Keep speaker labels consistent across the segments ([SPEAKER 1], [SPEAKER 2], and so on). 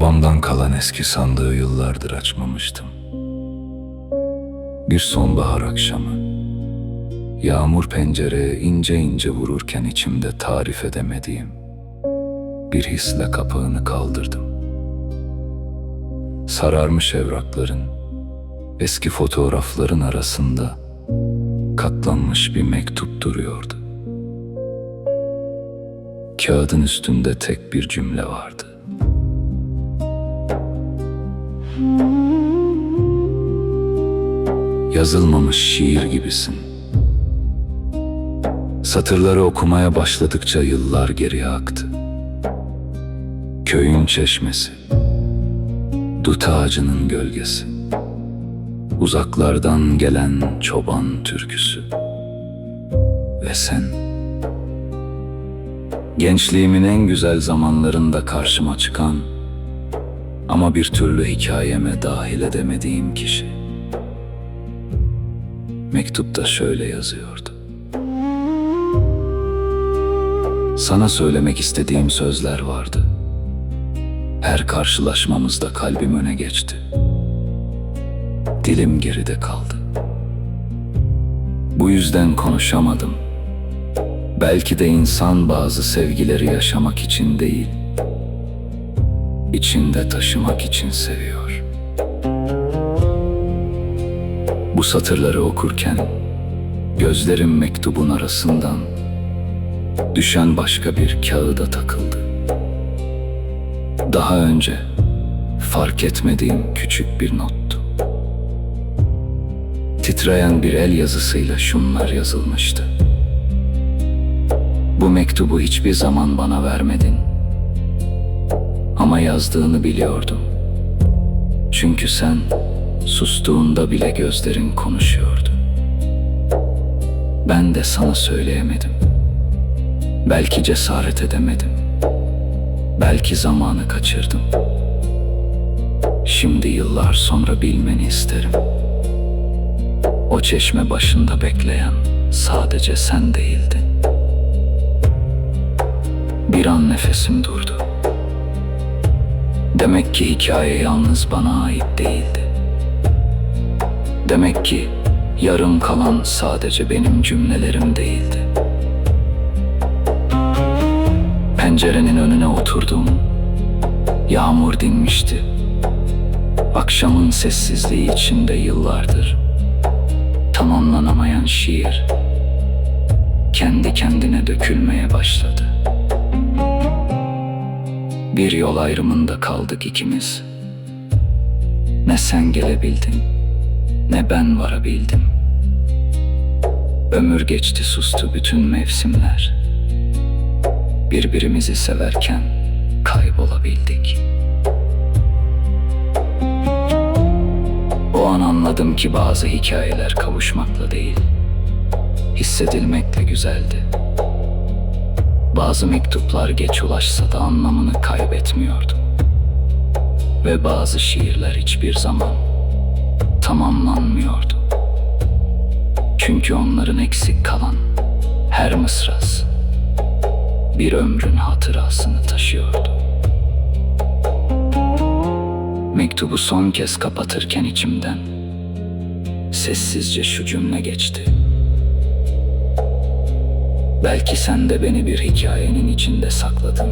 [SPEAKER 1] Babamdan kalan eski sandığı yıllardır açmamıştım. Bir sonbahar akşamı, yağmur pencereye ince ince vururken içimde tarif edemediğim bir hisle kapağını kaldırdım. Sararmış evrakların, eski fotoğrafların arasında katlanmış bir mektup duruyordu. Kağıdın üstünde tek bir cümle vardı. Yazılmamış şiir gibisin. Satırları okumaya başladıkça yıllar geriye aktı. Köyün çeşmesi, dut ağacının gölgesi, uzaklardan gelen çoban türküsü ve sen. Gençliğimin en güzel zamanlarında karşıma çıkan ama bir türlü hikayeme dahil edemediğim kişi. Mektupta şöyle yazıyordu: sana söylemek istediğim sözler vardı. Her karşılaşmamızda kalbim öne geçti. Dilim geride kaldı. Bu yüzden konuşamadım. Belki de insan bazı sevgileri yaşamak için değil, içinde taşımak için seviyor. Bu satırları okurken gözlerim mektubun arasından düşen başka bir kağıda takıldı. Daha önce fark etmediğim küçük bir nottu. Titreyen bir el yazısıyla şunlar yazılmıştı: bu mektubu hiçbir zaman bana vermedin. Ama yazdığını biliyordum. Çünkü sen sustuğunda bile gözlerin konuşuyordu. Ben de sana söyleyemedim. Belki cesaret edemedim. Belki zamanı kaçırdım. Şimdi yıllar sonra bilmeni isterim. O çeşme başında bekleyen sadece sen değildin. Bir an nefesim durdu. Demek ki hikaye yalnız bana ait değildi. Demek ki yarım kalan sadece benim cümlelerim değildi. Pencerenin önüne oturdum. Yağmur dinmişti. Akşamın sessizliği içinde yıllardır tamamlanamayan şiir kendi kendine dökülmeye başladı. Bir yol ayrımında kaldık ikimiz. Ne sen gelebildin, ne ben varabildim. Ömür geçti, sustu bütün mevsimler. Birbirimizi severken kaybolabildik. O an anladım ki bazı hikayeler kavuşmakla değil, hissedilmekle güzeldi. Bazı mektuplar geç ulaşsa da anlamını kaybetmiyordu. Ve bazı şiirler hiçbir zaman tamamlanmıyordu. Çünkü onların eksik kalan her mısrası bir ömrün hatırasını taşıyordu. Mektubu son kez kapatırken içimden sessizce şu cümle geçti: belki sen de beni bir hikayenin içinde sakladın.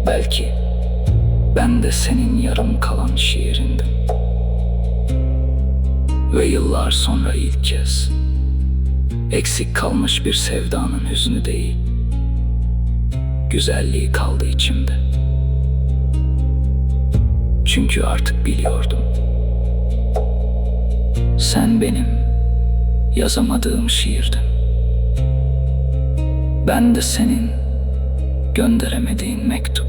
[SPEAKER 1] Belki ben de senin yarım kalan şiirindim. Ve yıllar sonra ilk kez eksik kalmış bir sevdanın hüznü değil, güzelliği kaldı içimde. Çünkü artık biliyordum. Sen benim yazamadığım şiirdin. Ben de senin gönderemediğin mektup.